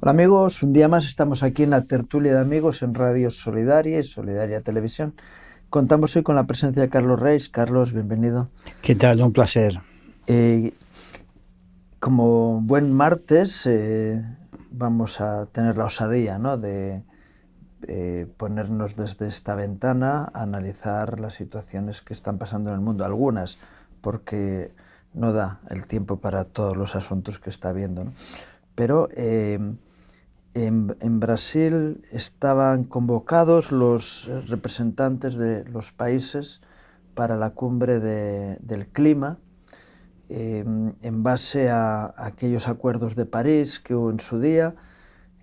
Hola amigos, un día más estamos aquí en la tertulia de amigos en Radio Solidaria y Solidaria Televisión. Contamos hoy con la presencia de Carlos Reis. Carlos, bienvenido. ¿Qué tal? Un placer. Como buen martes, vamos a tener la osadía, ¿no?, de ponernos desde esta ventana a analizar las situaciones que están pasando en el mundo. Algunas, porque no da el tiempo para todos los asuntos que está habiendo, ¿no? Pero en Brasil estaban convocados los representantes de los países para la cumbre del clima, en base a aquellos acuerdos de París que hubo en su día,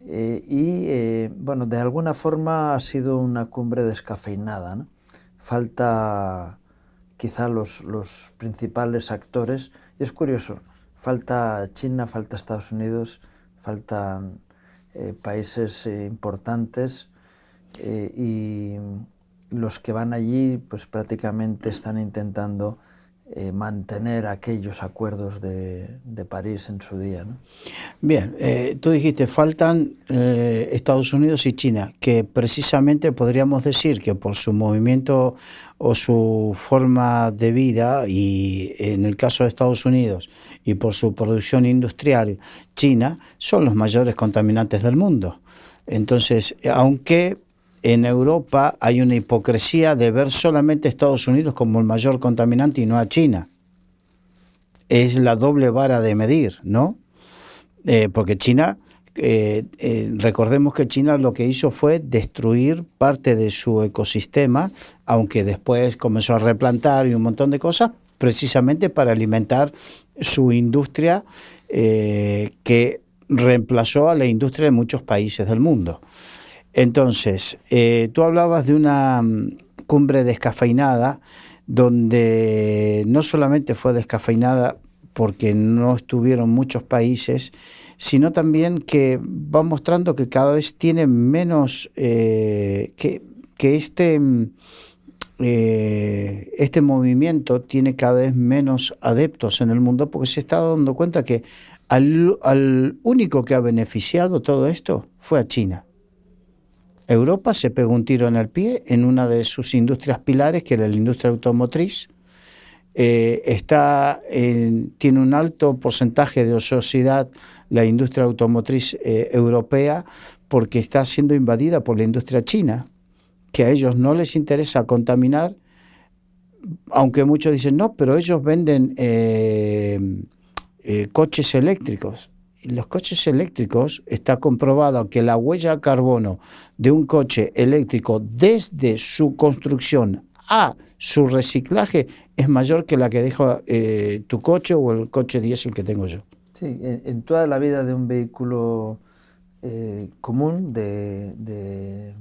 bueno, de alguna forma ha sido una cumbre descafeinada, ¿no? Falta quizá los principales actores, y es curioso, falta China, falta Estados Unidos, faltan países importantes, y los que van allí pues prácticamente están intentando mantener aquellos acuerdos de París en su día, ¿no? Bien, tú dijiste, faltan Estados Unidos y China, que precisamente podríamos decir que por su movimiento o su forma de vida, y en el caso de Estados Unidos, y por su producción industrial, China, son los mayores contaminantes del mundo. Entonces, aunque en Europa hay una hipocresía de ver solamente a Estados Unidos como el mayor contaminante y no a China. Es la doble vara de medir, ¿no? Porque China, recordemos que China lo que hizo fue destruir parte de su ecosistema, aunque después comenzó a replantar y un montón de cosas, precisamente para alimentar su industria, que reemplazó a la industria de muchos países del mundo. Entonces, tú hablabas de una cumbre descafeinada, donde no solamente fue descafeinada porque no estuvieron muchos países, sino también que va mostrando que cada vez tiene menos, que este movimiento tiene cada vez menos adeptos en el mundo, porque se está dando cuenta que al único que ha beneficiado todo esto fue a China. Europa se pegó un tiro en el pie en una de sus industrias pilares, que era la industria automotriz. Tiene un alto porcentaje de ociosidad la industria automotriz europea, porque está siendo invadida por la industria china, que a ellos no les interesa contaminar, aunque muchos dicen no, pero ellos venden coches eléctricos. Y los coches eléctricos, está comprobado que la huella de carbono de un coche eléctrico desde su construcción a su reciclaje es mayor que la que deja tu coche o el coche diésel que tengo yo. Sí, en toda la vida de un vehículo común de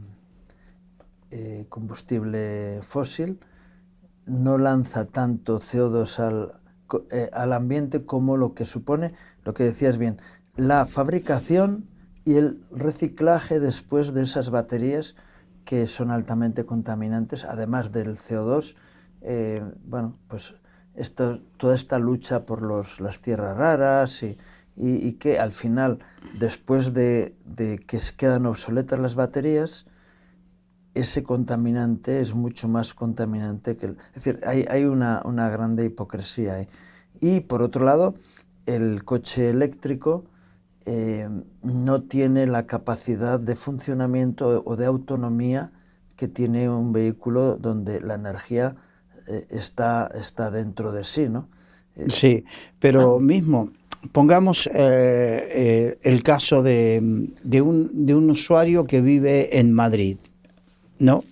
combustible fósil, no lanza tanto CO2 al ambiente como lo que supone, lo que decías bien, la fabricación y el reciclaje después de esas baterías que son altamente contaminantes, además del CO2. Bueno, pues toda esta lucha por las tierras raras y que al final, después de que se quedan obsoletas las baterías, ese contaminante es mucho más contaminante que es decir, hay una grande hipocresía ahí. Y por otro lado, el coche eléctrico no tiene la capacidad de funcionamiento o de autonomía que tiene un vehículo donde la energía está dentro de sí, ¿no? Sí, pero mismo, pongamos el caso de un usuario que vive en Madrid, ¿no?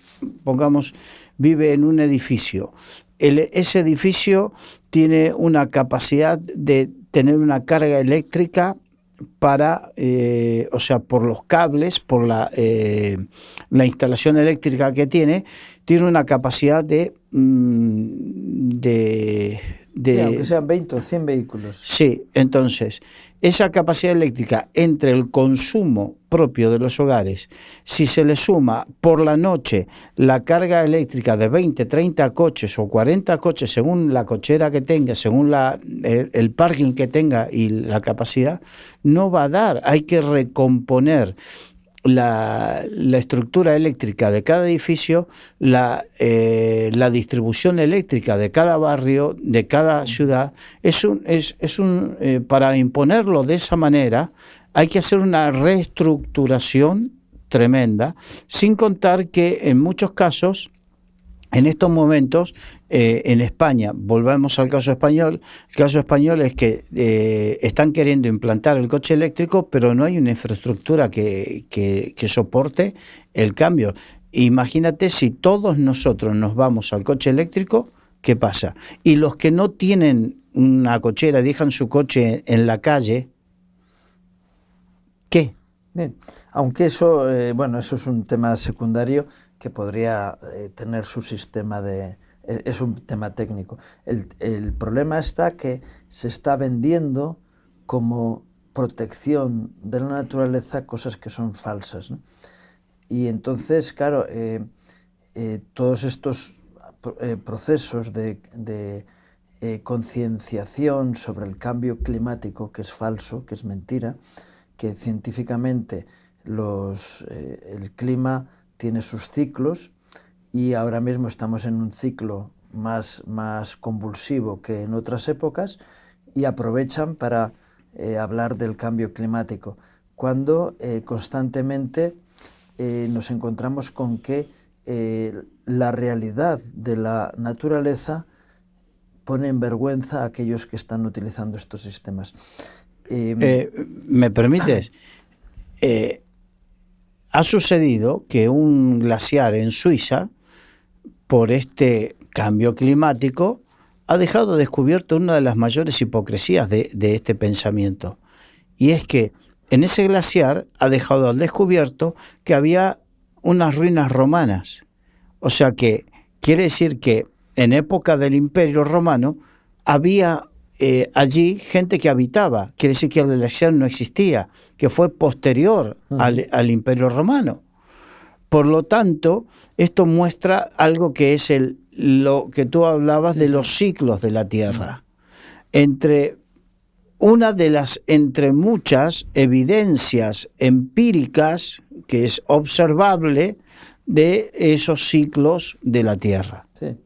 Pongamos, vive en un edificio. Ese edificio tiene una capacidad de tener una carga eléctrica para, o sea, por los cables, por la instalación eléctrica que tiene una capacidad de Sí, aunque sean 20 o 100 vehículos. Sí, entonces, esa capacidad eléctrica entre el consumo propio de los hogares, si se le suma por la noche la carga eléctrica de 20, 30 coches o 40 coches, según la cochera que tenga, según el parking que tenga y la capacidad, no va a dar. Hay que recomponer la estructura eléctrica de cada edificio, la distribución eléctrica de cada barrio, de cada ciudad. Para imponerlo de esa manera hay que hacer una reestructuración tremenda, sin contar que en muchos casos, en estos momentos, en España, volvemos al caso español, el caso español es que están queriendo implantar el coche eléctrico, pero no hay una infraestructura que soporte el cambio. Imagínate si todos nosotros nos vamos al coche eléctrico, ¿qué pasa? Y los que no tienen una cochera, dejan su coche en la calle, ¿qué? Bien, aunque eso, eso es un tema secundario que podría tener su sistema es un tema técnico. El problema está que se está vendiendo como protección de la naturaleza cosas que son falsas, ¿no? Y entonces, claro, todos estos procesos de concienciación sobre el cambio climático, que es falso, que es mentira, que científicamente el clima tiene sus ciclos y ahora mismo estamos en un ciclo más convulsivo que en otras épocas, y aprovechan para hablar del cambio climático, cuando constantemente nos encontramos con que la realidad de la naturaleza pone en vergüenza a aquellos que están utilizando estos sistemas. ¿Me permites? Ha sucedido que un glaciar en Suiza, por este cambio climático, ha dejado descubierto una de las mayores hipocresías de este pensamiento. Y es que en ese glaciar ha dejado al descubierto que había unas ruinas romanas. O sea que quiere decir que en época del Imperio Romano había allí gente que habitaba. Quiere decir que el glaciar no existía, que fue posterior al Imperio Romano. Por lo tanto, esto muestra algo que es lo que tú hablabas de los ciclos de la Tierra. Entre muchas evidencias empíricas que es observable de esos ciclos de la Tierra. Sí,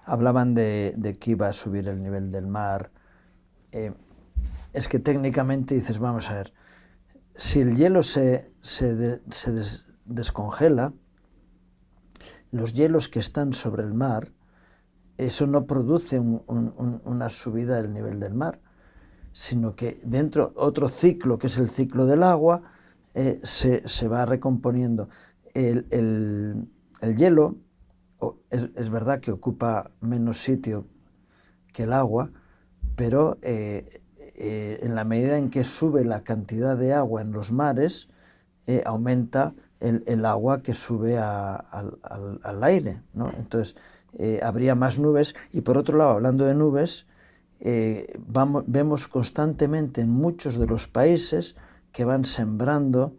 hablaban de que iba a subir el nivel del mar. Es que técnicamente dices, vamos a ver, si el hielo se descongela, los hielos que están sobre el mar, eso no produce una subida del nivel del mar, sino que dentro otro ciclo, que es el ciclo del agua, se va recomponiendo. El hielo es verdad que ocupa menos sitio que el agua, pero en la medida en que sube la cantidad de agua en los mares, aumenta el agua que sube al aire, ¿no? Entonces habría más nubes. Y por otro lado, hablando de nubes, vemos constantemente en muchos de los países que van sembrando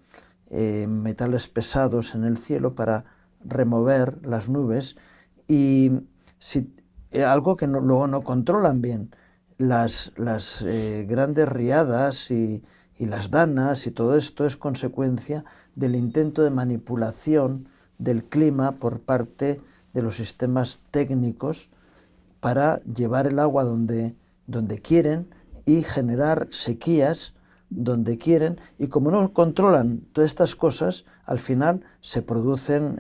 metales pesados en el cielo para remover las nubes, y algo que luego no controlan bien. Las grandes riadas y las danas y todo esto es consecuencia del intento de manipulación del clima por parte de los sistemas técnicos para llevar el agua donde quieren y generar sequías donde quieren, y como no controlan todas estas cosas, al final se producen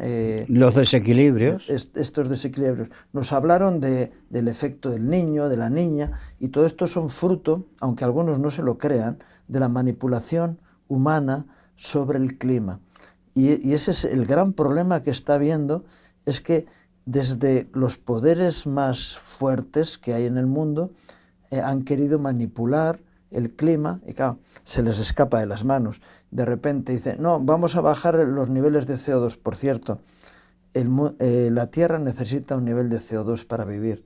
los desequilibrios. Estos desequilibrios. Nos hablaron del efecto del niño, de la niña, y todo esto son fruto, aunque algunos no se lo crean, de la manipulación humana sobre el clima. Y ese es el gran problema que está habiendo, es que desde los poderes más fuertes que hay en el mundo han querido manipular el clima, y claro, se les escapa de las manos. De repente dicen, no, vamos a bajar los niveles de CO2. Por cierto, la Tierra necesita un nivel de CO2 para vivir.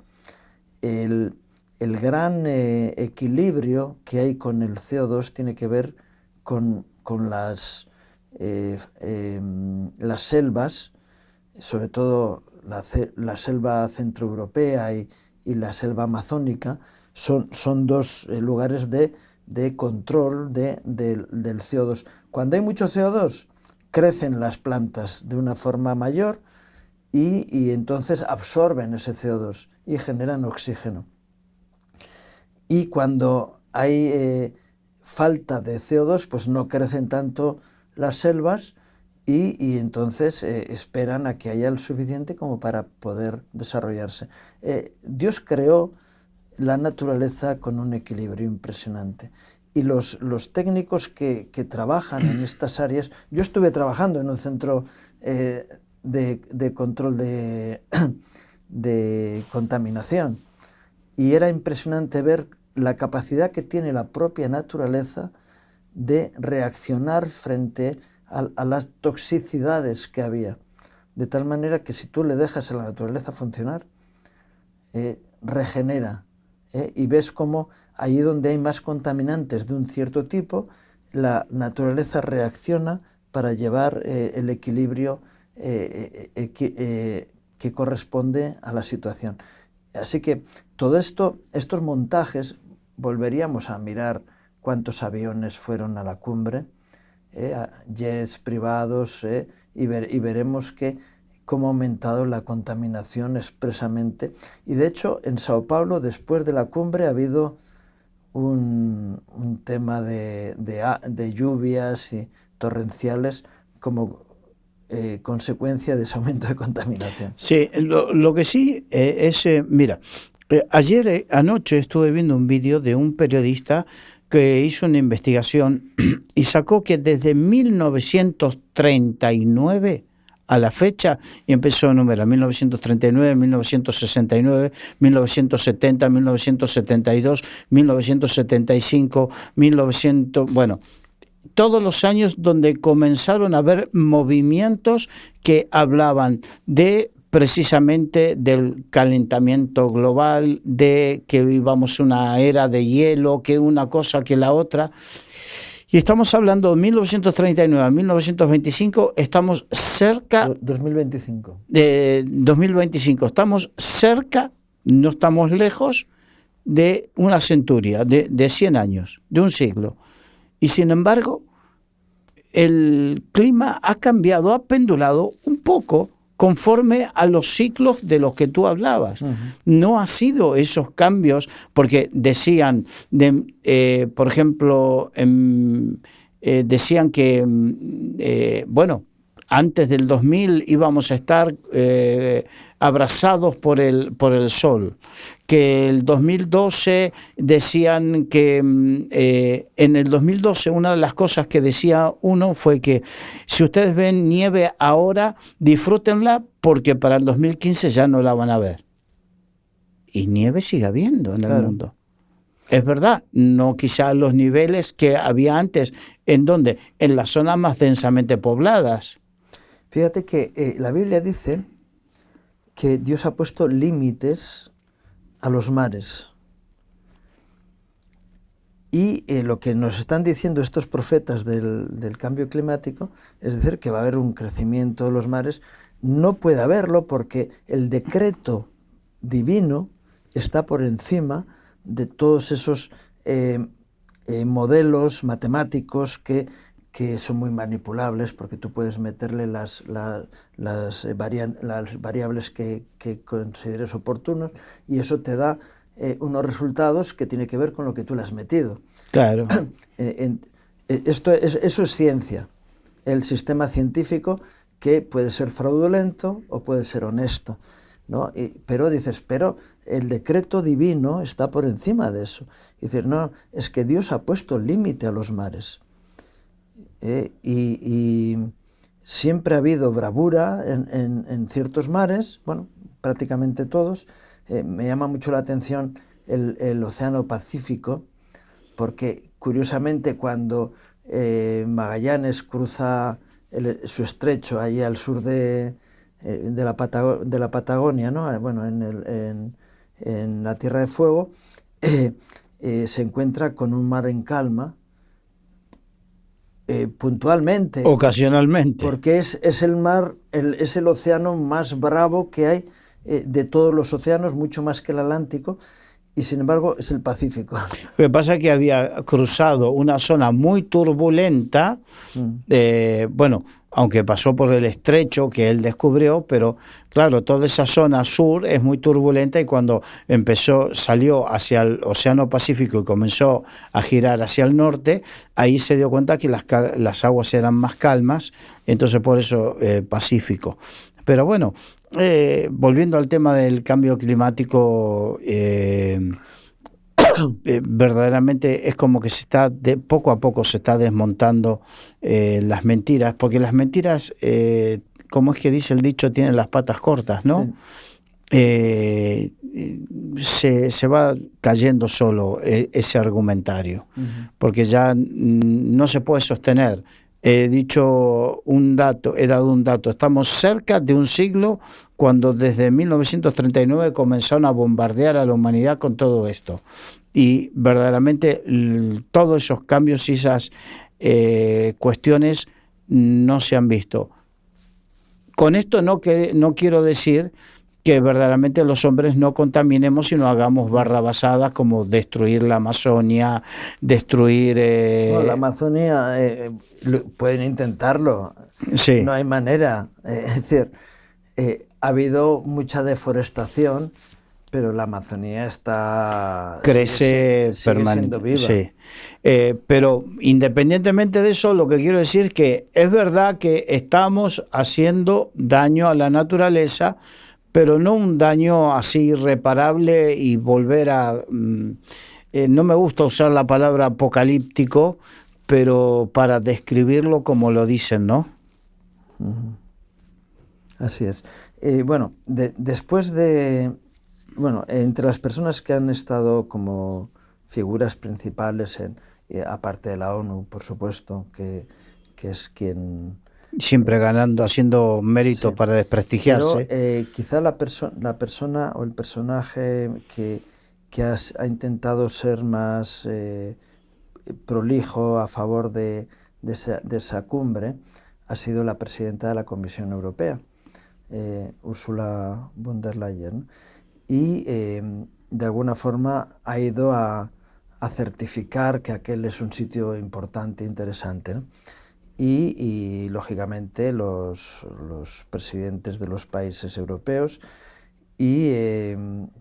El el gran equilibrio que hay con el CO2 tiene que ver con las selvas, sobre todo la selva centroeuropea y la selva amazónica, son dos lugares de control del CO2. Cuando hay mucho CO2, crecen las plantas de una forma mayor y entonces absorben ese CO2 y generan oxígeno. Y cuando hay falta de CO2, pues no crecen tanto las selvas y entonces esperan a que haya el suficiente como para poder desarrollarse. Dios creó la naturaleza con un equilibrio impresionante. Y los técnicos que trabajan en estas áreas, yo estuve trabajando en un centro de control de contaminación y era impresionante ver la capacidad que tiene la propia naturaleza de reaccionar frente a las toxicidades que había. De tal manera que si tú le dejas a la naturaleza funcionar, regenera. Y ves cómo allí donde hay más contaminantes de un cierto tipo, la naturaleza reacciona para llevar el equilibrio que corresponde a la situación. Así que todo esto, estos montajes, volveríamos a mirar cuántos aviones fueron a la cumbre, jets privados, y veremos cómo ha aumentado la contaminación expresamente. Y de hecho, en Sao Paulo, después de la cumbre, ha habido un tema de lluvias y torrenciales como consecuencia de ese aumento de contaminación. Sí, lo que sí mira, anoche estuve viendo un vídeo de un periodista que hizo una investigación y sacó que desde 1939 a la fecha, y empezó a enumerar 1939, 1969, 1970, 1972, 1975, 1900, bueno, todos los años donde comenzaron a haber movimientos que hablaban de precisamente del calentamiento global, de que vivamos una era de hielo, que una cosa que la otra. Y estamos hablando de 1939 a 1925, estamos cerca... 2025. De 2025, estamos cerca, no estamos lejos de una centuria, de 100 años, de un siglo. Y sin embargo, el clima ha cambiado, ha pendulado un poco conforme a los ciclos de los que tú hablabas. Uh-huh. No ha sido esos cambios, porque decían, por ejemplo, decían que, antes del 2000 íbamos a estar abrazados por el sol, que el 2012 decían que en el 2012 una de las cosas que decía uno fue que si ustedes ven nieve ahora, disfrútenla porque para el 2015 ya no la van a ver. Y nieve sigue habiendo en el mundo. Es verdad, no quizá los niveles que había antes, ¿en dónde? En las zonas más densamente pobladas. Fíjate que la Biblia dice que Dios ha puesto límites a los mares. Y lo que nos están diciendo estos profetas del cambio climático es decir que va a haber un crecimiento de los mares. No puede haberlo porque el decreto divino está por encima de todos esos modelos matemáticos que son muy manipulables, porque tú puedes meterle las variables que consideres oportunos y eso te da unos resultados que tienen que ver con lo que tú le has metido. Claro. Eso es ciencia, el sistema científico, que puede ser fraudulento o puede ser honesto, ¿no? Pero dices, pero el decreto divino está por encima de eso. Y dices, no, es que Dios ha puesto límite a los mares. Y siempre ha habido bravura en ciertos mares, bueno, prácticamente todos. Me llama mucho la atención el Océano Pacífico, porque curiosamente cuando Magallanes cruza su estrecho allí al sur de la Patagonia, ¿no? Bueno, en la Tierra de Fuego, se encuentra con un mar en calma, puntualmente, Ocasionalmente. porque es el mar, es el océano más bravo que hay de todos los océanos, mucho más que el Atlántico, y sin embargo es el Pacífico. Lo que pasa es que había cruzado una zona muy turbulenta, bueno, aunque pasó por el estrecho que él descubrió, pero claro, toda esa zona sur es muy turbulenta y cuando salió hacia el Océano Pacífico y comenzó a girar hacia el norte, ahí se dio cuenta que las aguas eran más calmas, entonces por eso Pacífico. Pero bueno, volviendo al tema del cambio climático, verdaderamente es como que poco a poco se está desmontando las mentiras, porque las mentiras, como es que dice el dicho, tienen las patas cortas, ¿no? Sí. Se va cayendo solo ese argumentario, porque ya no se puede sostener. He dado un dato, estamos cerca de un siglo cuando desde 1939 comenzaron a bombardear a la humanidad con todo esto. Y verdaderamente todos esos cambios y esas cuestiones no se han visto. Con esto no quiero decir que verdaderamente los hombres no contaminemos y no hagamos barrabasadas como destruir la Amazonia, destruir... No, la Amazonia pueden intentarlo, sí. No hay manera. Es decir, ha habido mucha deforestación, pero la Amazonía crece siendo viva. Sí. Pero independientemente de eso, lo que quiero decir es que es verdad que estamos haciendo daño a la naturaleza, pero no un daño así irreparable y volver a... no me gusta usar la palabra apocalíptico, pero para describirlo como lo dicen, ¿no? Así es. Bueno, después de... Bueno, entre las personas que han estado como figuras principales, aparte de la ONU, por supuesto, que es quien... Siempre ganando, haciendo mérito para desprestigiarse. Pero quizá la persona o el personaje que ha intentado ser más prolijo a favor de esa cumbre ha sido la presidenta de la Comisión Europea, Ursula von der Leyen, ¿no? Y de alguna forma ha ido a certificar que aquel es un sitio importante e interesante, ¿no? Y lógicamente los presidentes de los países europeos y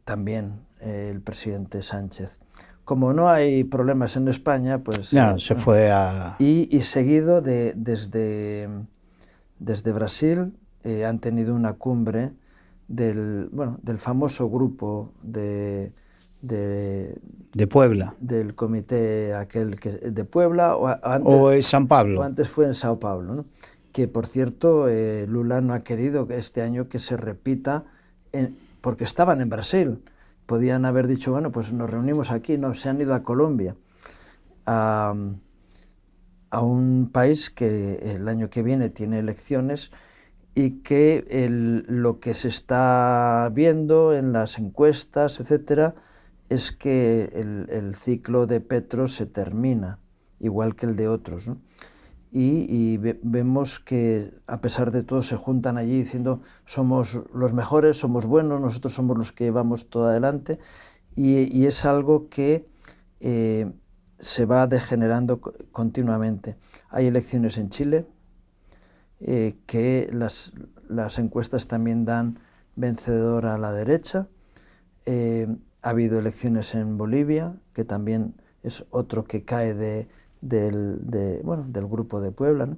también el presidente Sánchez. Como no hay problemas en España, pues... No, se fue a... Y seguido desde Brasil han tenido una cumbre del famoso grupo de Puebla. Del comité aquel de Puebla o en San Pablo. O antes fue en Sao Paulo, ¿no? Que por cierto Lula no ha querido que este año que se repita porque estaban en Brasil. Podían haber dicho, bueno, pues nos reunimos aquí, no, se han ido a Colombia, a un país que el año que viene tiene elecciones y que lo que se está viendo en las encuestas, etcétera, es que el ciclo de Petro se termina, igual que el de otros, ¿no? Y vemos que a pesar de todo se juntan allí diciendo somos los mejores, somos buenos, nosotros somos los que llevamos todo adelante, y es algo que se va degenerando continuamente. Hay elecciones en Chile, que las encuestas también dan vencedor a la derecha. Ha habido elecciones en Bolivia, que también es otro que cae del grupo de Puebla, ¿no?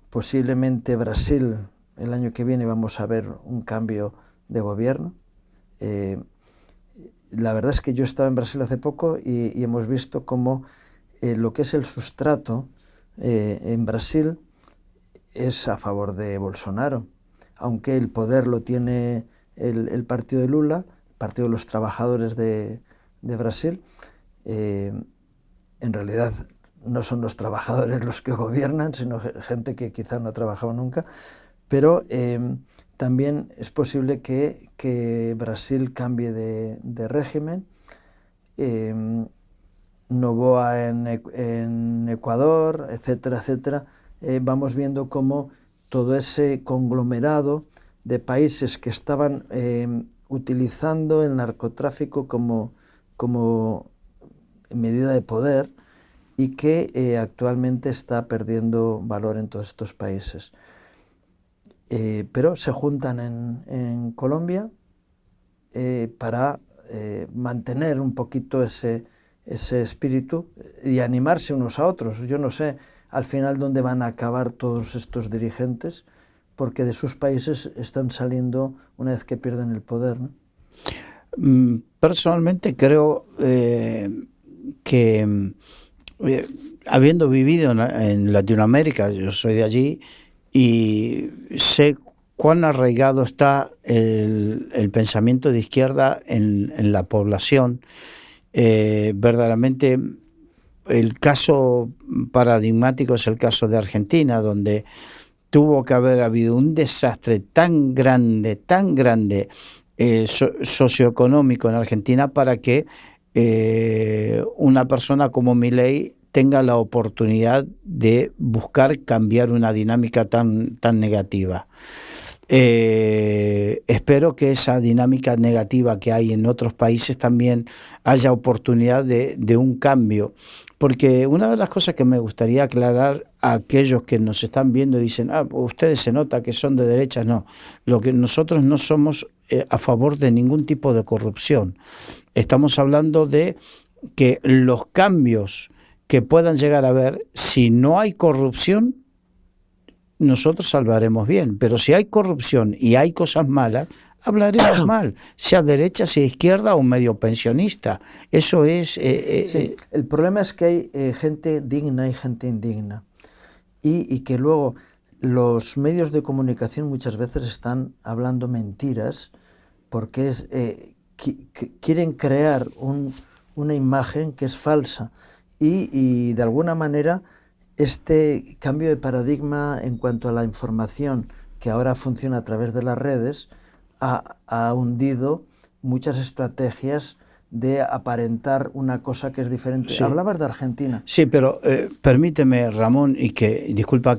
Posiblemente Brasil, el año que viene vamos a ver un cambio de gobierno. La verdad es que yo he estado en Brasil hace poco y hemos visto cómo lo que es el sustrato en Brasil es a favor de Bolsonaro, aunque el poder lo tiene el partido de Lula, Partido de los Trabajadores de Brasil. En realidad no son los trabajadores los que gobiernan, sino gente que quizá no ha trabajado nunca, pero también es posible que Brasil cambie de régimen. Noboa en Ecuador, etcétera, etcétera. Vamos viendo cómo todo ese conglomerado de países que estaban utilizando el narcotráfico como medida de poder y que actualmente está perdiendo valor en todos estos países. Pero se juntan en Colombia para mantener un poquito ese espíritu y animarse unos a otros. Yo no sé al final dónde van a acabar todos estos dirigentes, porque de sus países están saliendo una vez que pierden el poder, ¿no? Personalmente creo que habiendo vivido en Latinoamérica, yo soy de allí y sé cuán arraigado está el pensamiento de izquierda en la población. Verdaderamente el caso paradigmático es el caso de Argentina, donde tuvo que haber habido un desastre tan grande socioeconómico en Argentina para que una persona como Milei tenga la oportunidad de buscar cambiar una dinámica tan negativa. Espero que esa dinámica negativa que hay en otros países también haya oportunidad de un cambio, porque una de las cosas que me gustaría aclarar a aquellos que nos están viendo y dicen, ustedes se nota que son de derechas. No, lo que nosotros no somos a favor de ningún tipo de corrupción. Estamos hablando de que los cambios que puedan llegar a haber, si no hay corrupción, nosotros salvaremos bien, pero si hay corrupción y hay cosas malas, hablaremos mal, sea derecha, sea izquierda o medio pensionista. Eso es... Sí. El problema es que hay gente digna y gente indigna, y que luego los medios de comunicación muchas veces están hablando mentiras porque quieren crear una imagen que es falsa y de alguna manera este cambio de paradigma en cuanto a la información que ahora funciona a través de las redes ha hundido muchas estrategias de aparentar una cosa que es diferente. Sí. Hablabas de Argentina. Sí, pero permíteme, Ramón, disculpa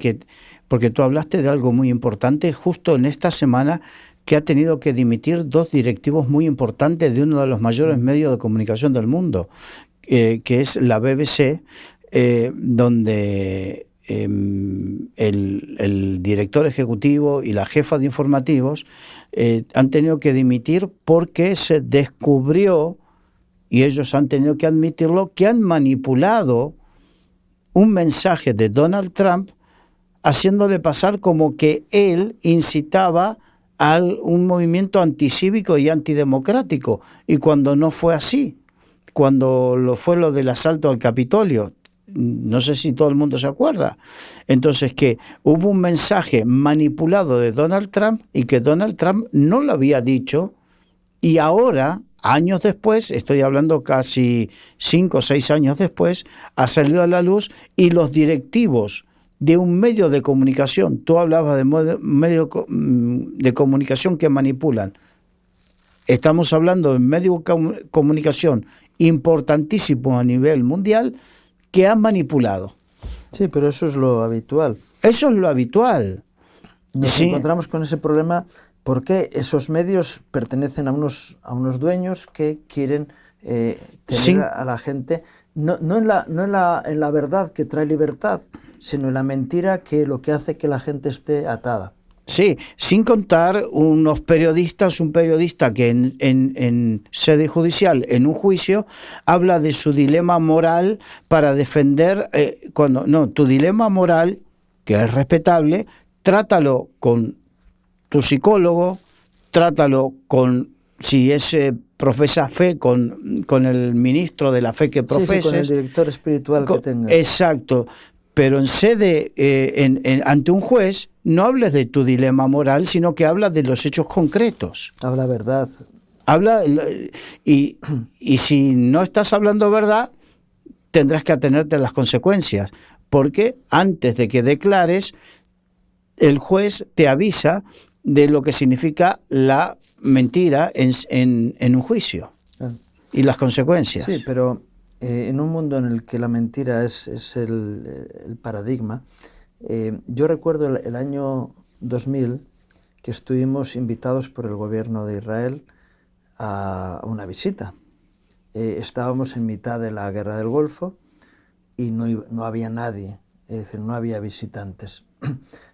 porque tú hablaste de algo muy importante justo en esta semana, que ha tenido que dimitir 2 directivos muy importantes de uno de los mayores medios de comunicación del mundo, que es la BBC, donde el director ejecutivo y la jefa de informativos han tenido que dimitir porque se descubrió, y ellos han tenido que admitirlo, que han manipulado un mensaje de Donald Trump haciéndole pasar como que él incitaba a un movimiento anticívico y antidemocrático, y cuando no fue así. Cuando fue lo del asalto al Capitolio, no sé si todo el mundo se acuerda. Entonces, que hubo un mensaje manipulado de Donald Trump y que Donald Trump no lo había dicho, y ahora, años después, estoy hablando casi 5 o 6 años después, ha salido a la luz, y los directivos de un medio de comunicación, tú hablabas de medio de comunicación que manipulan, estamos hablando de medio de comunicación importantísimo a nivel mundial que han manipulado. Sí, pero eso es lo habitual. Eso es lo habitual. Nos encontramos con ese problema porque esos medios pertenecen a unos dueños que quieren tener a la gente no en la verdad que trae libertad, sino en la mentira, que lo que hace que la gente esté atada. Sí, sin contar un periodista que en sede judicial, en un juicio, habla de su dilema moral para defender, tu dilema moral, que es respetable, trátalo con tu psicólogo, trátalo con, si es profesa fe, con el ministro de la fe que profeses. Sí, con el director espiritual que tengas. Exacto. Pero en sede, ante un juez, no hables de tu dilema moral, sino que hablas de los hechos concretos. Habla verdad. Y si no estás hablando verdad, tendrás que atenerte a las consecuencias, porque antes de que declares, el juez te avisa de lo que significa la mentira en un juicio y las consecuencias. Sí, pero en un mundo en el que la mentira es el paradigma, yo recuerdo el año 2000 que estuvimos invitados por el gobierno de Israel a una visita. Estábamos en mitad de la guerra del Golfo y no había nadie, es decir, no había visitantes.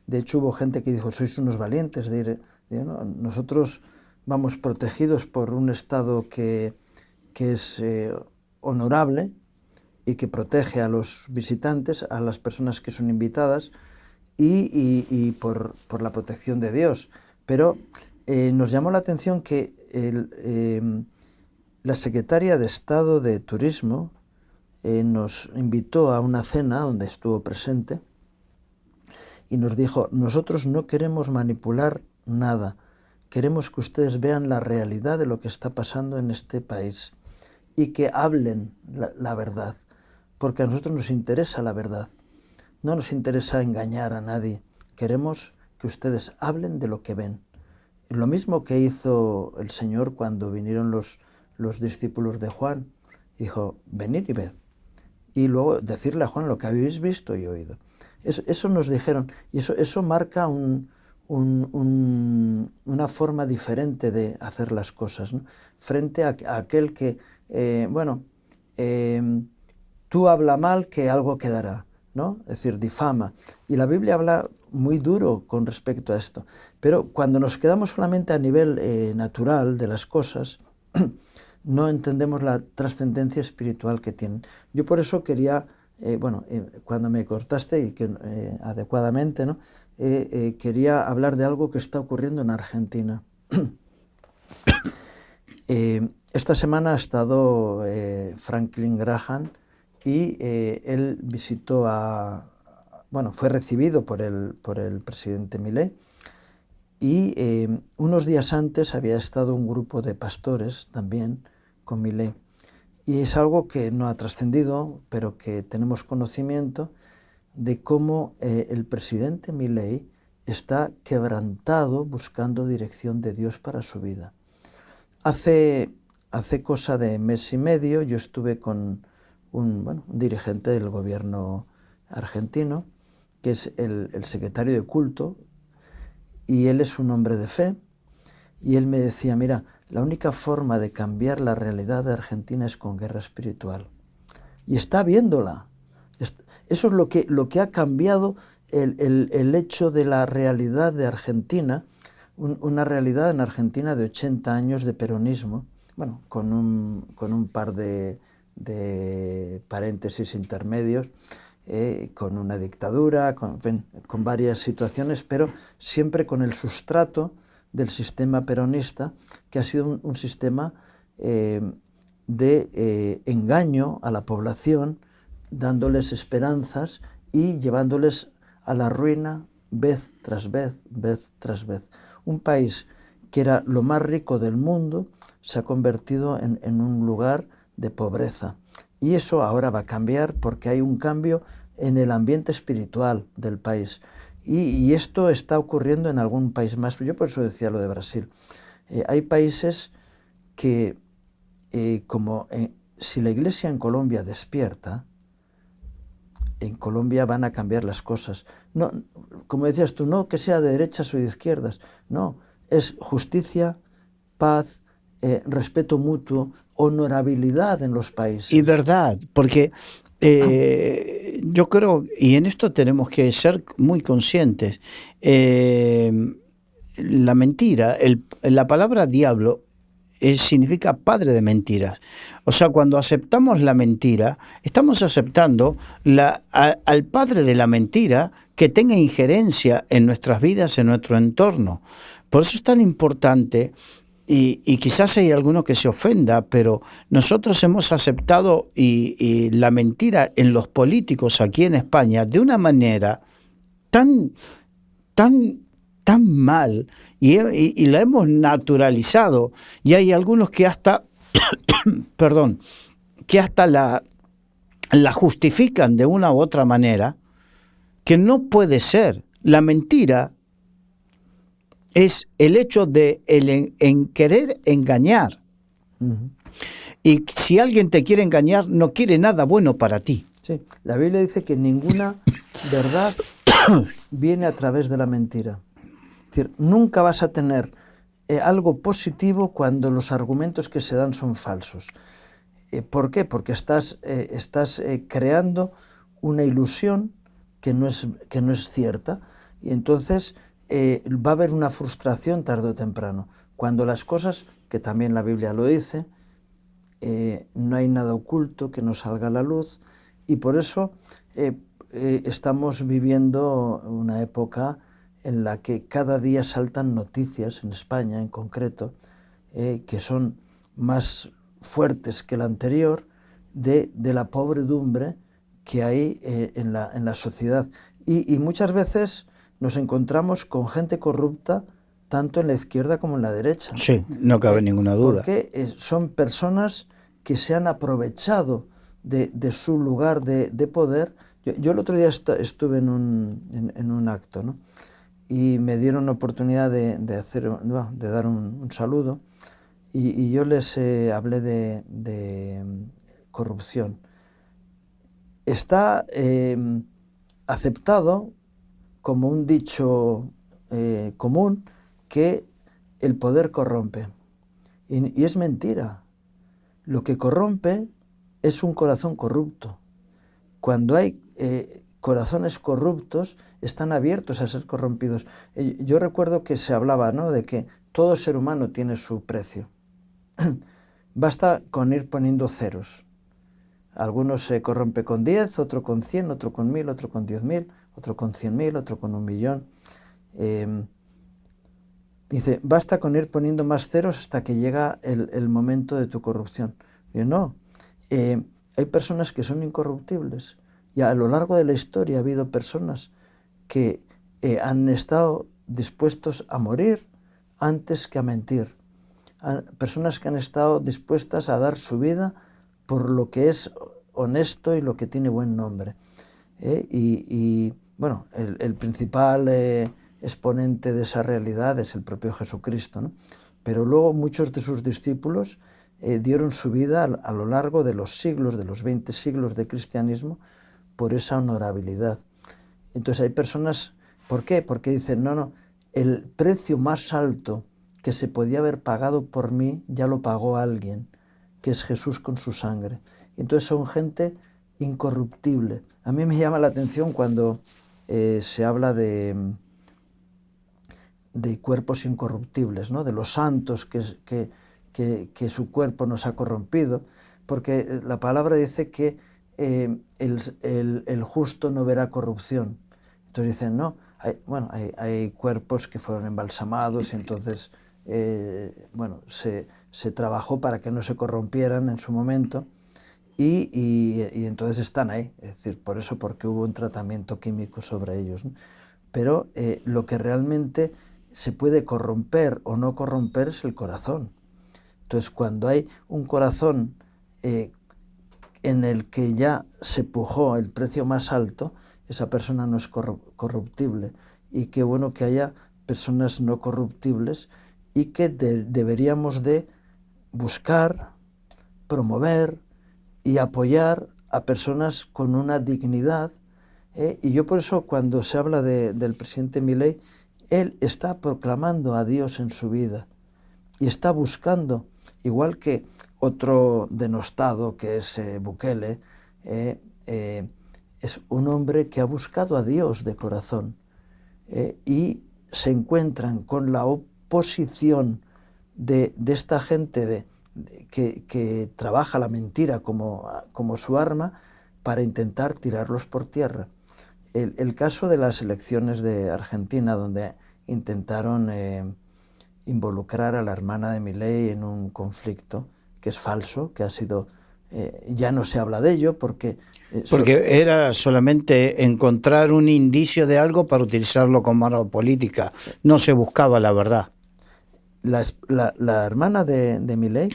De hecho, hubo gente que dijo, sois unos valientes de ir. ¿No? Nosotros vamos protegidos por un Estado que es honorable y que protege a los visitantes, a las personas que son invitadas, y por la protección de Dios. Pero nos llamó la atención que la secretaria de Estado de Turismo nos invitó a una cena donde estuvo presente y nos dijo, nosotros no queremos manipular nada, queremos que ustedes vean la realidad de lo que está pasando en este país y que hablen la verdad, porque a nosotros nos interesa la verdad, no nos interesa engañar a nadie, queremos que ustedes hablen de lo que ven. Lo mismo que hizo el Señor cuando vinieron los discípulos de Juan, dijo, venid y ved, y luego decirle a Juan lo que habéis visto y oído. Eso nos dijeron, y eso marca una forma diferente de hacer las cosas, ¿no? Frente a aquel que, tú habla mal que algo quedará, ¿no? Es decir, difama. Y la Biblia habla muy duro con respecto a esto. Pero cuando nos quedamos solamente a nivel natural de las cosas, no entendemos la trascendencia espiritual que tienen. Yo por eso quería, cuando me cortaste y que adecuadamente, ¿no? Quería hablar de algo que está ocurriendo en Argentina. Esta semana ha estado Franklin Graham y él visitó fue recibido por el presidente Milei y unos días antes había estado un grupo de pastores también con Milei. Y es algo que no ha trascendido, pero que tenemos conocimiento de cómo el presidente Milei está quebrantado buscando dirección de Dios para su vida. Hace cosa de mes y medio yo estuve con un dirigente del gobierno argentino, que es el secretario de culto, y él es un hombre de fe, y él me decía, mira, la única forma de cambiar la realidad de Argentina es con guerra espiritual. Y está viéndola. Eso es lo que ha cambiado el hecho de la realidad de Argentina, una realidad en Argentina de 80 años de peronismo, con un par de paréntesis intermedios, con una dictadura, con varias situaciones, pero siempre con el sustrato del sistema peronista, que ha sido un sistema de engaño a la población, dándoles esperanzas y llevándoles a la ruina vez tras vez, vez tras vez. Un país que era lo más rico del mundo se ha convertido en un lugar de pobreza. Y eso ahora va a cambiar porque hay un cambio en el ambiente espiritual del país. Y esto está ocurriendo en algún país más. Yo por eso decía lo de Brasil. Hay países que, si la Iglesia en Colombia despierta, en Colombia van a cambiar las cosas. No, como decías tú, no que sea de derechas o de izquierdas. No, es justicia, paz, respeto mutuo, honorabilidad en los países. Y verdad, porque yo creo, y en esto tenemos que ser muy conscientes, la mentira, la palabra diablo significa padre de mentiras. O sea, cuando aceptamos la mentira, estamos aceptando al padre de la mentira que tenga injerencia en nuestras vidas, en nuestro entorno. Por eso es tan importante. Y quizás hay alguno que se ofenda, pero nosotros hemos aceptado y la mentira en los políticos aquí en España de una manera tan mal y la hemos naturalizado. Y hay algunos que hasta, que hasta la justifican de una u otra manera, que no puede ser. La mentira es el hecho de en querer engañar. Ujú. Y si alguien te quiere engañar, no quiere nada bueno para ti. Sí, la Biblia dice que ninguna verdad viene a través de la mentira. Es decir, nunca vas a tener algo positivo cuando los argumentos que se dan son falsos. ¿Por qué? Porque estás creando una ilusión que no es cierta, y entonces va a haber una frustración tarde o temprano. Cuando las cosas, que también la Biblia lo dice, no hay nada oculto que no salga a la luz, y por eso estamos viviendo una época en la que cada día saltan noticias, en España en concreto, que son más fuertes que la anterior, de la pobredumbre que hay en la sociedad. Y muchas veces nos encontramos con gente corrupta tanto en la izquierda como en la derecha. Sí, no cabe ninguna duda. Porque son personas que se han aprovechado de su lugar de poder. Yo el otro día estuve en un acto, ¿no? Y me dieron la oportunidad de dar un saludo, y yo les hablé de corrupción. Está aceptado como un dicho común que el poder corrompe. Y es mentira. Lo que corrompe es un corazón corrupto. Cuando hay corazones corruptos, están abiertos a ser corrompidos. Yo recuerdo que se hablaba, ¿no?, de que todo ser humano tiene su precio. Basta con ir poniendo ceros. Algunos se corrompe con 10, otro con 100, otro con 1000, otro con 10.000, otro con 100.000, otro con 1.000.000. Dice, basta con ir poniendo más ceros hasta que llega el momento de tu corrupción. Y no, hay personas que son incorruptibles, y a lo largo de la historia ha habido personas que han estado dispuestos a morir antes que a mentir. Personas que han estado dispuestas a dar su vida por lo que es honesto y lo que tiene buen nombre. Bueno, el principal exponente de esa realidad es el propio Jesucristo, ¿no? Pero luego muchos de sus discípulos dieron su vida a lo largo de los siglos, de los 20 siglos de cristianismo, por esa honorabilidad. Entonces hay personas, ¿por qué? Porque dicen, no, el precio más alto que se podía haber pagado por mí ya lo pagó alguien, que es Jesús con su sangre. Entonces son gente incorruptible. A mí me llama la atención cuando se habla de cuerpos incorruptibles, ¿no?, de los santos que su cuerpo nos ha corrompido, porque la palabra dice que el justo no verá corrupción. Entonces dicen, no, hay cuerpos que fueron embalsamados, y entonces se trabajó para que no se corrompieran en su momento, y entonces están ahí. Es decir, porque hubo un tratamiento químico sobre ellos, ¿no? Pero lo que realmente se puede corromper o no corromper es el corazón. Entonces, cuando hay un corazón en el que ya se pujó el precio más alto, esa persona no es corruptible. Y qué bueno que haya personas no corruptibles, y que deberíamos de buscar, promover y apoyar a personas con una dignidad. Y yo por eso, cuando se habla del presidente Milei, él está proclamando a Dios en su vida y está buscando, igual que otro denostado que es Bukele, es un hombre que ha buscado a Dios de corazón, y se encuentran con la oposición de esta gente que trabaja la mentira como su arma para intentar tirarlos por tierra. El caso de las elecciones de Argentina, donde intentaron involucrar a la hermana de Milei en un conflicto que es falso, que ha sido... ya no se habla de ello porque era solamente encontrar un indicio de algo para utilizarlo como arma política. No se buscaba la verdad. La hermana de Milei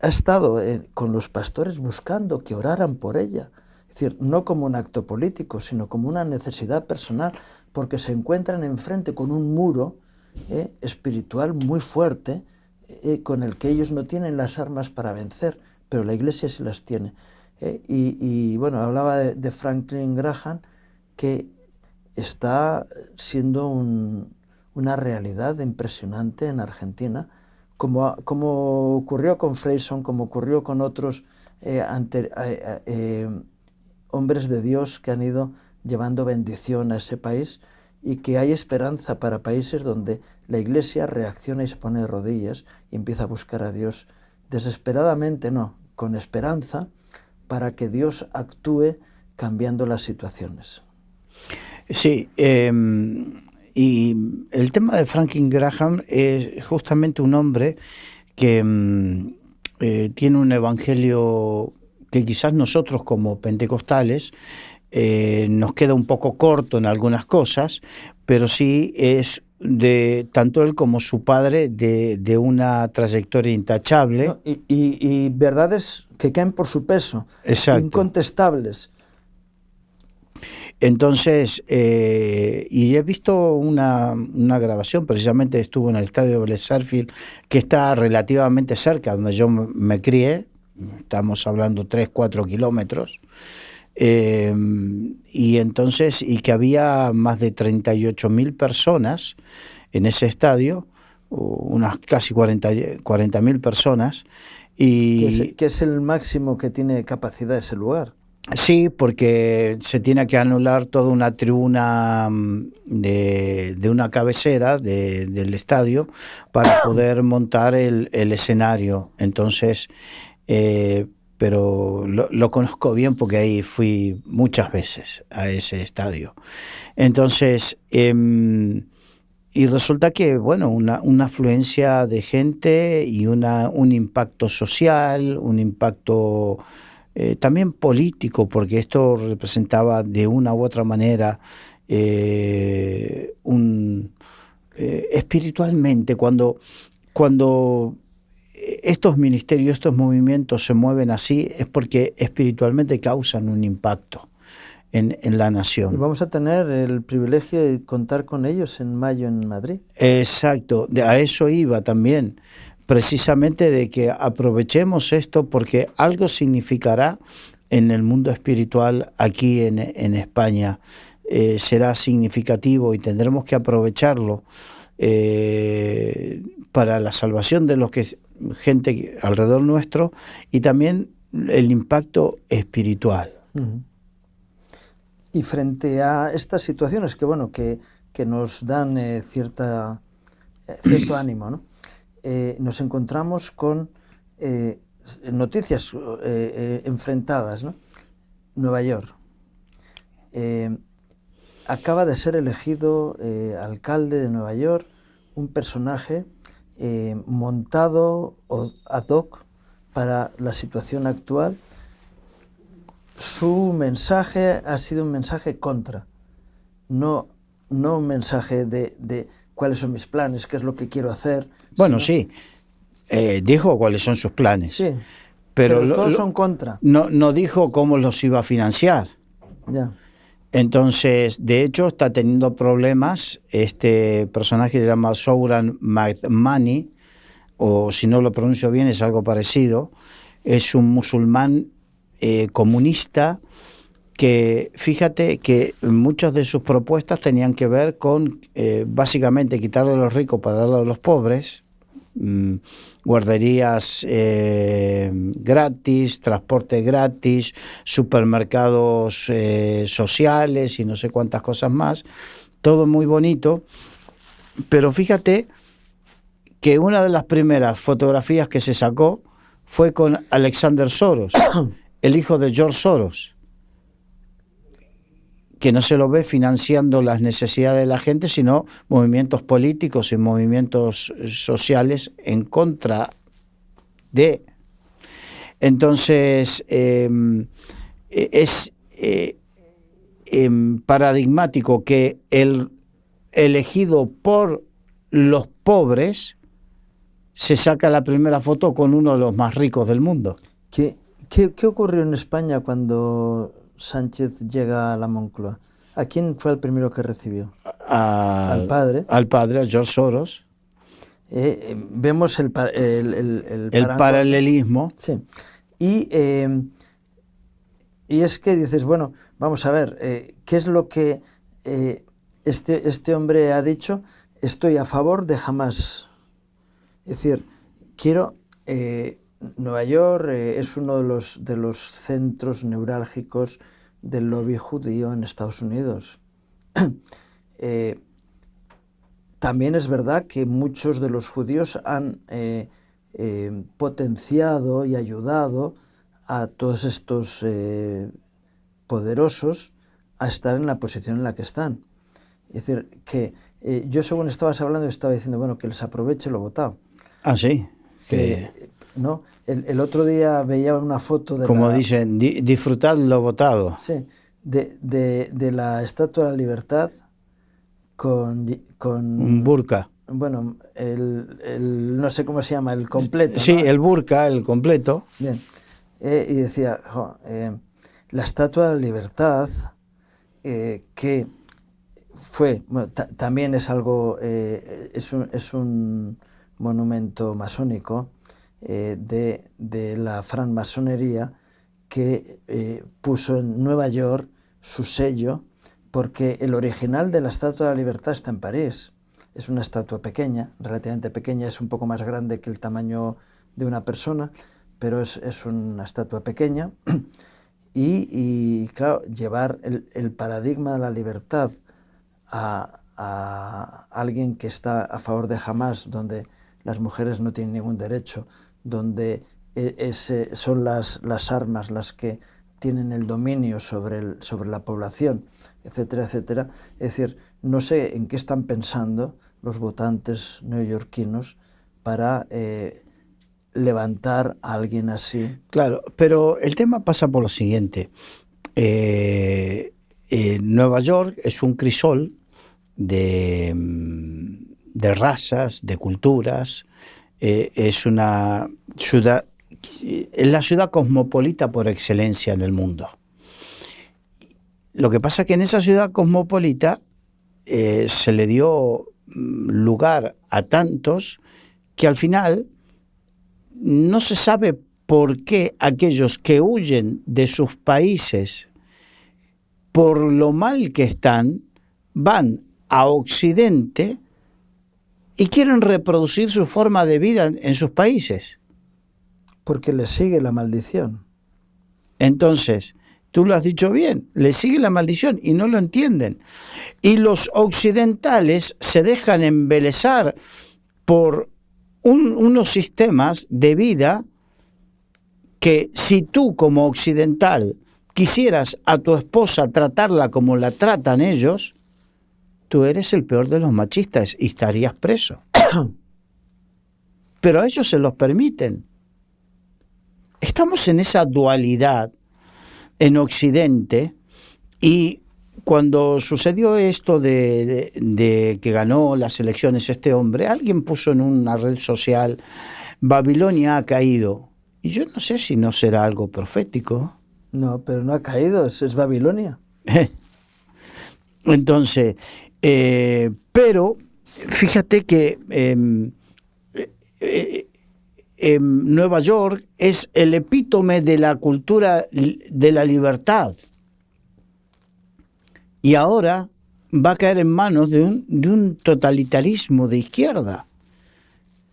ha estado con los pastores buscando que oraran por ella. Es decir, no como un acto político, sino como una necesidad personal, porque se encuentran enfrente con un muro espiritual muy fuerte, con el que ellos no tienen las armas para vencer, pero la Iglesia sí las tiene. Y bueno, hablaba de Franklin Graham, que está siendo una realidad impresionante en Argentina, como ocurrió con Freyson, como ocurrió con otros hombres de Dios que han ido llevando bendición a ese país, y que hay esperanza para países donde la Iglesia reacciona y se pone de rodillas y empieza a buscar a Dios desesperadamente, no, con esperanza, para que Dios actúe cambiando las situaciones. Sí, y el tema de Franklin Graham es justamente un hombre que tiene un evangelio que quizás nosotros como pentecostales nos queda un poco corto en algunas cosas, pero sí es de tanto él como su padre de una trayectoria intachable. No, y verdades que caen por su peso, exacto, incontestables. Entonces, y he visto una grabación, precisamente estuvo en el estadio de Vélez Sarsfield, que está relativamente cerca, donde yo me crié, estamos hablando 3-4 kilómetros, y entonces, y que había más de 38.000 personas en ese estadio, unas casi 40.000 personas. Y que es el máximo que tiene capacidad ese lugar. Sí, porque se tiene que anular toda una tribuna de una cabecera del estadio para poder montar el escenario. Entonces, pero lo conozco bien porque ahí fui muchas veces a ese estadio. Entonces, y resulta que, bueno, una afluencia de gente y un impacto social, un impacto también político, porque esto representaba de una u otra manera espiritualmente, cuando estos ministerios, estos movimientos se mueven así, es porque espiritualmente causan un impacto en la nación. Y vamos a tener el privilegio de contar con ellos en mayo en Madrid. Exacto, a eso iba también, precisamente de que aprovechemos esto porque algo significará en el mundo espiritual aquí en España. Será significativo y tendremos que aprovecharlo para la salvación de los que gente alrededor nuestro y también el impacto espiritual. Uh-huh. Y frente a estas situaciones que bueno que nos dan cierto ánimo, ¿no? Nos encontramos con noticias enfrentadas, ¿no? Nueva York. Acaba de ser elegido alcalde de Nueva York un personaje montado ad hoc para la situación actual. Su mensaje ha sido un mensaje contra, no un mensaje de cuáles son mis planes, qué es lo que quiero hacer. Bueno, sí, dijo cuáles son sus planes, sí, pero todos son contra. No dijo cómo los iba a financiar. Ya. Entonces, de hecho, está teniendo problemas. Este personaje se llama Souran Mahmani, o si no lo pronuncio bien, es algo parecido. Es un musulmán comunista que, fíjate que muchas de sus propuestas tenían que ver con básicamente quitarle a los ricos para darle a los pobres, guarderías gratis, transporte gratis, supermercados sociales y no sé cuántas cosas más, todo muy bonito, pero fíjate que una de las primeras fotografías que se sacó fue con Alexander Soros, el hijo de George Soros, que no se lo ve financiando las necesidades de la gente, sino movimientos políticos y movimientos sociales en contra de. Entonces, es paradigmático que el elegido por los pobres se saca la primera foto con uno de los más ricos del mundo. ¿Qué ocurrió en España cuando Sánchez llega a la Moncloa? ¿A quién fue el primero que recibió? al padre, a George Soros. Vemos el paralelismo. Sí. Y es que dices, bueno, vamos a ver, ¿qué es lo que este hombre ha dicho? Estoy a favor de Hamás. Es decir, quiero... Nueva York es uno de los centros neurálgicos del lobby judío en Estados Unidos. También es verdad que muchos de los judíos han potenciado y ayudado a todos estos poderosos a estar en la posición en la que están. Es decir, que yo según estabas hablando estaba diciendo, bueno, que les aproveche lo votado. Ah, sí. ¿No? El otro día veía una foto de como dicen, disfrutar lo votado. Sí, de la Estatua de la Libertad con un burka. Bueno, no sé cómo se llama, el completo. Sí, ¿no? El burka, el completo. Bien. Y decía, la Estatua de la Libertad, que fue, bueno, también es algo, es un monumento masónico de la francmasonería que puso en Nueva York su sello, porque el original de la Estatua de la Libertad está en París. Es una estatua pequeña, relativamente pequeña, es un poco más grande que el tamaño de una persona, pero es una estatua pequeña. Y claro, llevar el paradigma de la libertad a alguien que está a favor de Hamás, donde las mujeres no tienen ningún derecho, donde son las armas las que tienen el dominio sobre la población, etcétera, etcétera. Es decir, no sé en qué están pensando los votantes neoyorquinos para levantar a alguien así. Claro, pero el tema pasa por lo siguiente. Nueva York es un crisol de razas, de culturas. Es una ciudad, es la ciudad cosmopolita por excelencia en el mundo. Lo que pasa es que en esa ciudad cosmopolita se le dio lugar a tantos que al final no se sabe por qué aquellos que huyen de sus países por lo mal que están van a Occidente y quieren reproducir su forma de vida en sus países. Porque les sigue la maldición. Entonces, tú lo has dicho bien, les sigue la maldición y no lo entienden. Y los occidentales se dejan embelesar por unos sistemas de vida que si tú como occidental quisieras a tu esposa tratarla como la tratan ellos, tú eres el peor de los machistas y estarías preso. Pero a ellos se los permiten. Estamos en esa dualidad en Occidente, y cuando sucedió esto de que ganó las elecciones este hombre, alguien puso en una red social, Babilonia ha caído. Y yo no sé si no será algo profético. No, pero no ha caído, es Babilonia. Entonces, pero fíjate que Nueva York es el epítome de la cultura de la libertad. Y ahora va a caer en manos de un totalitarismo de izquierda.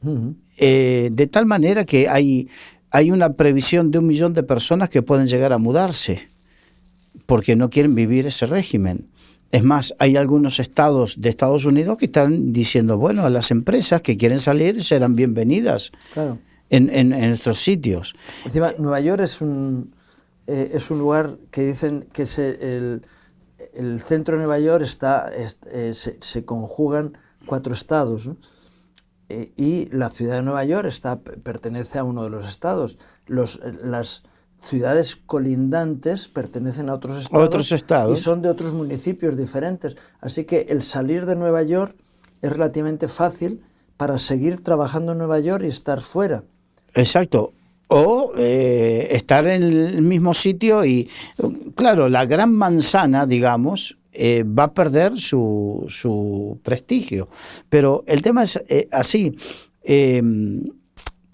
Uh-huh. De tal manera que hay una previsión de 1 millón de personas que pueden llegar a mudarse porque no quieren vivir ese régimen. Es más, hay algunos estados de Estados Unidos que están diciendo, bueno, a las empresas que quieren salir serán bienvenidas. Claro. En nuestros sitios. Encima, Nueva York es un lugar que dicen que es el centro de Nueva York se conjugan 4 estados, ¿no? Y la ciudad de Nueva York pertenece a uno de los estados. Las ciudades colindantes pertenecen a otros estados y son de otros municipios diferentes. Así que el salir de Nueva York es relativamente fácil para seguir trabajando en Nueva York y estar fuera. Exacto. O estar en el mismo sitio y, claro, la gran manzana, digamos, va a perder su prestigio. Pero el tema es así.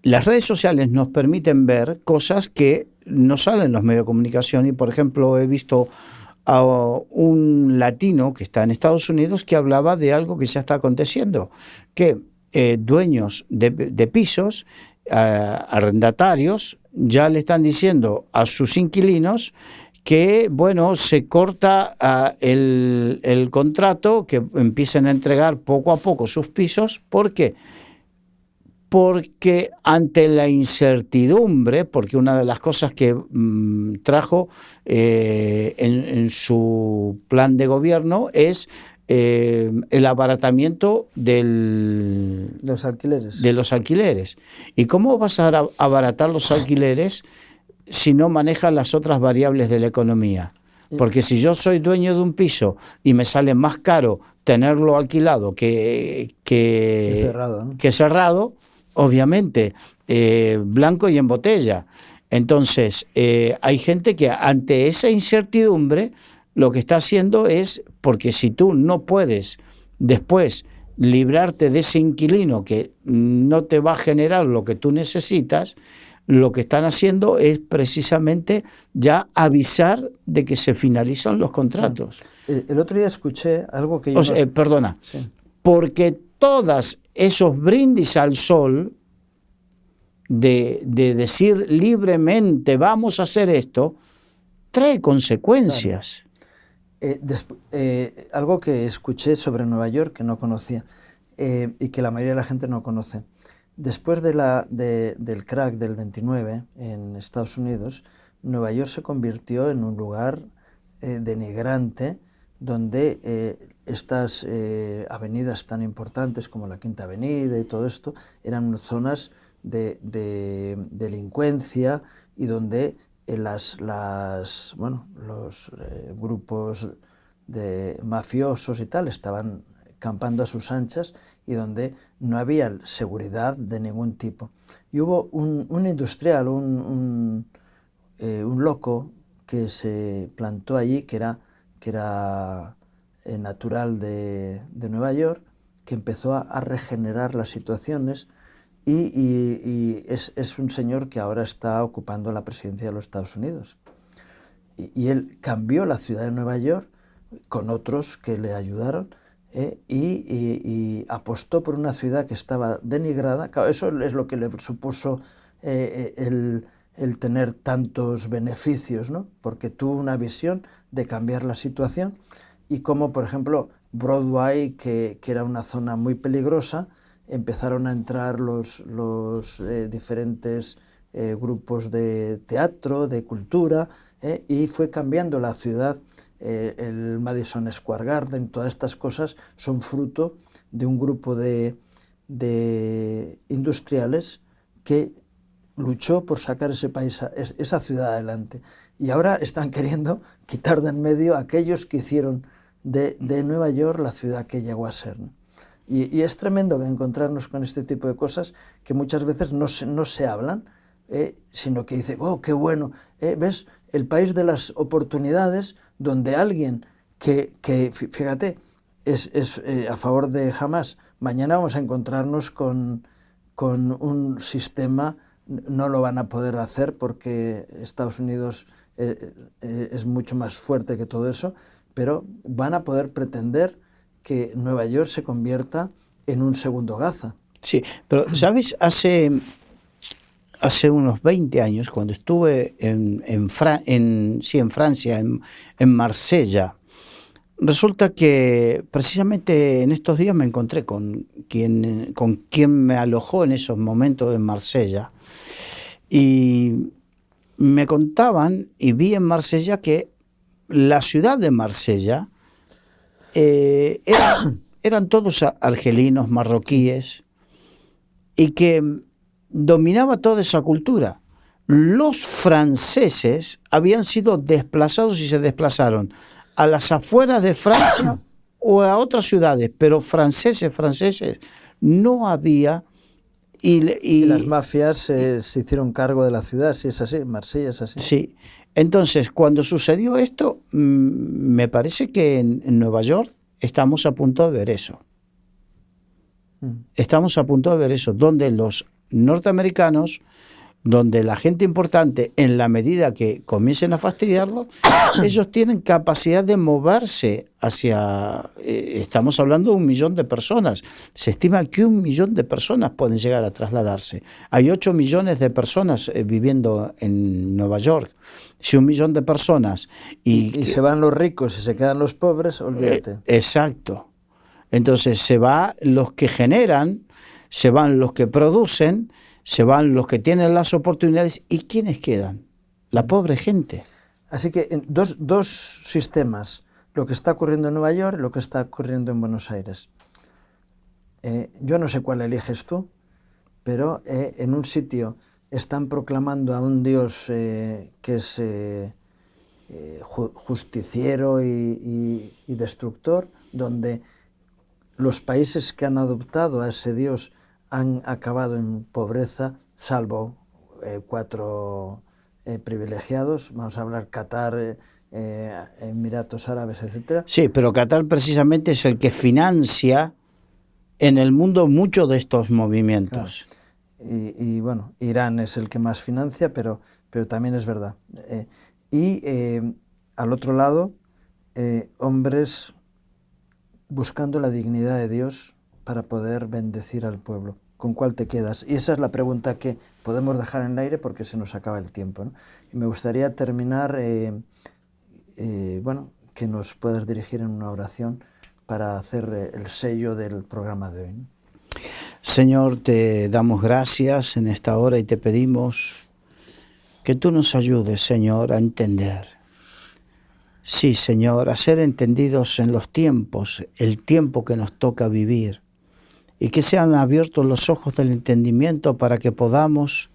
Las redes sociales nos permiten ver cosas que no salen en los medios de comunicación, y por ejemplo he visto a un latino que está en Estados Unidos que hablaba de algo que ya está aconteciendo, que dueños de pisos, arrendatarios, ya le están diciendo a sus inquilinos que, bueno, se corta el contrato, que empiecen a entregar poco a poco sus pisos. ¿Por qué? Porque ante la incertidumbre, porque una de las cosas que trajo en su plan de gobierno es el abaratamiento de los alquileres. ¿Y cómo vas a abaratar los alquileres si no manejas las otras variables de la economía? Porque si yo soy dueño de un piso y me sale más caro tenerlo alquilado que cerrado, ¿no? que cerrado, obviamente, blanco y en botella. Entonces, hay gente que ante esa incertidumbre lo que está haciendo es, porque si tú no puedes después librarte de ese inquilino que no te va a generar lo que tú necesitas, lo que están haciendo es precisamente ya avisar de que se finalizan los contratos. El otro día escuché algo que yo perdona, sí. Porque todos esos brindis al sol de decir libremente vamos a hacer esto, trae consecuencias. Claro. Algo que escuché sobre Nueva York que no conocía y que la mayoría de la gente no conoce. Después del crack del 29 en Estados Unidos, Nueva York se convirtió en un lugar denigrante, donde estas avenidas tan importantes como la Quinta Avenida y todo esto eran zonas de delincuencia, y donde los grupos de mafiosos y tal estaban campando a sus anchas, y donde no había seguridad de ningún tipo. Y hubo un industrial, un loco que se plantó allí, que era natural de Nueva York, que empezó a regenerar las situaciones, y es un señor que ahora está ocupando la presidencia de los Estados Unidos. Y él cambió la ciudad de Nueva York con otros que le ayudaron, y apostó por una ciudad que estaba denigrada. Claro, eso es lo que le supuso el tener tantos beneficios, ¿no? Porque tuvo una visión de cambiar la situación, y como por ejemplo Broadway, que era una zona muy peligrosa, empezaron a entrar los diferentes grupos de teatro, de cultura, y fue cambiando la ciudad. El Madison Square Garden, todas estas cosas son fruto de un grupo de industriales que luchó por sacar esa ciudad adelante. Y ahora están queriendo quitar de en medio a aquellos que hicieron de Nueva York la ciudad que llegó a ser, ¿no? Y es tremendo encontrarnos con este tipo de cosas que muchas veces no se hablan, sino que dice, oh, qué bueno, ¿ves? El país de las oportunidades, donde alguien que fíjate, es a favor de Hamas, mañana vamos a encontrarnos con un sistema, no lo van a poder hacer porque Estados Unidos es mucho más fuerte que todo eso, pero van a poder pretender que Nueva York se convierta en un segundo Gaza. Sí, pero ¿sabes? Hace unos 20 años, cuando estuve en Francia, en Marsella, resulta que precisamente en estos días me encontré con quien me alojó en esos momentos en Marsella, y me contaban, y vi en Marsella, que la ciudad de Marsella eran todos argelinos, marroquíes, y que dominaba toda esa cultura. Los franceses habían sido desplazados y se desplazaron a las afueras de Francia o a otras ciudades, pero franceses no había. Y las mafias se hicieron cargo de la ciudad, si es así, Marsella es así. Sí, Entonces, cuando sucedió esto, me parece que en Nueva York estamos a punto de ver eso. Estamos a punto de ver eso, donde los norteamericanos, donde la gente importante, en la medida que comiencen a fastidiarlo, ellos tienen capacidad de moverse hacia... estamos hablando de 1 millón de personas. Se estima que 1 millón de personas pueden llegar a trasladarse. Hay 8 millones de personas viviendo en Nueva York. Si 1 millón de personas... Y se van los ricos y se quedan los pobres, olvídate. Exacto. Entonces se van los que generan, se van los que producen, se van los que tienen las oportunidades. ¿Y quiénes quedan? La pobre gente. Así que dos sistemas, lo que está ocurriendo en Nueva York y lo que está ocurriendo en Buenos Aires. Yo no sé cuál eliges tú, pero en un sitio están proclamando a un Dios que es justiciero y destructor, donde los países que han adoptado a ese Dios han acabado en pobreza, salvo 4 privilegiados. Vamos a hablar Qatar, Emiratos Árabes, etcétera. Sí, pero Qatar precisamente es el que financia en el mundo muchos de estos movimientos. Claro. Y bueno, Irán es el que más financia, pero también es verdad. Al otro lado, hombres buscando la dignidad de Dios para poder bendecir al pueblo. ¿Con cuál te quedas? Y esa es la pregunta que podemos dejar en el aire porque se nos acaba el tiempo, ¿no? Y me gustaría terminar, que nos puedas dirigir en una oración para hacer el sello del programa de hoy, ¿no? Señor, te damos gracias en esta hora y te pedimos que tú nos ayudes, Señor, a entender. Sí, Señor, a ser entendidos en los tiempos, el tiempo que nos toca vivir, y que sean abiertos los ojos del entendimiento para que podamos,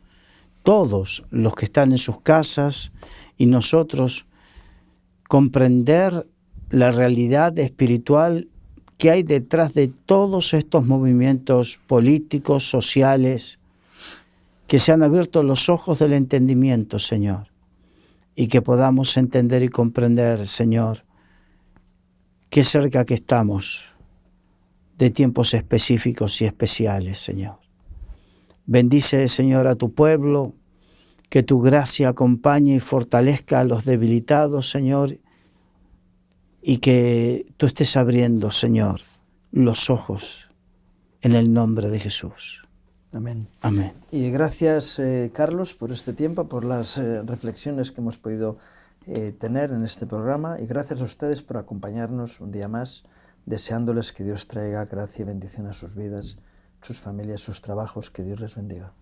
todos los que están en sus casas y nosotros, comprender la realidad espiritual que hay detrás de todos estos movimientos políticos, sociales, que sean abiertos los ojos del entendimiento, Señor, y que podamos entender y comprender, Señor, qué cerca que estamos de tiempos específicos y especiales, Señor. Bendice, Señor, a tu pueblo, que tu gracia acompañe y fortalezca a los debilitados, Señor, y que tú estés abriendo, Señor, los ojos en el nombre de Jesús. Amén. Amén. Y gracias, Carlos, por este tiempo, por las reflexiones que hemos podido tener en este programa, y gracias a ustedes por acompañarnos un día más, deseándoles que Dios traiga gracia y bendición a sus vidas, sus familias, sus trabajos, que Dios les bendiga.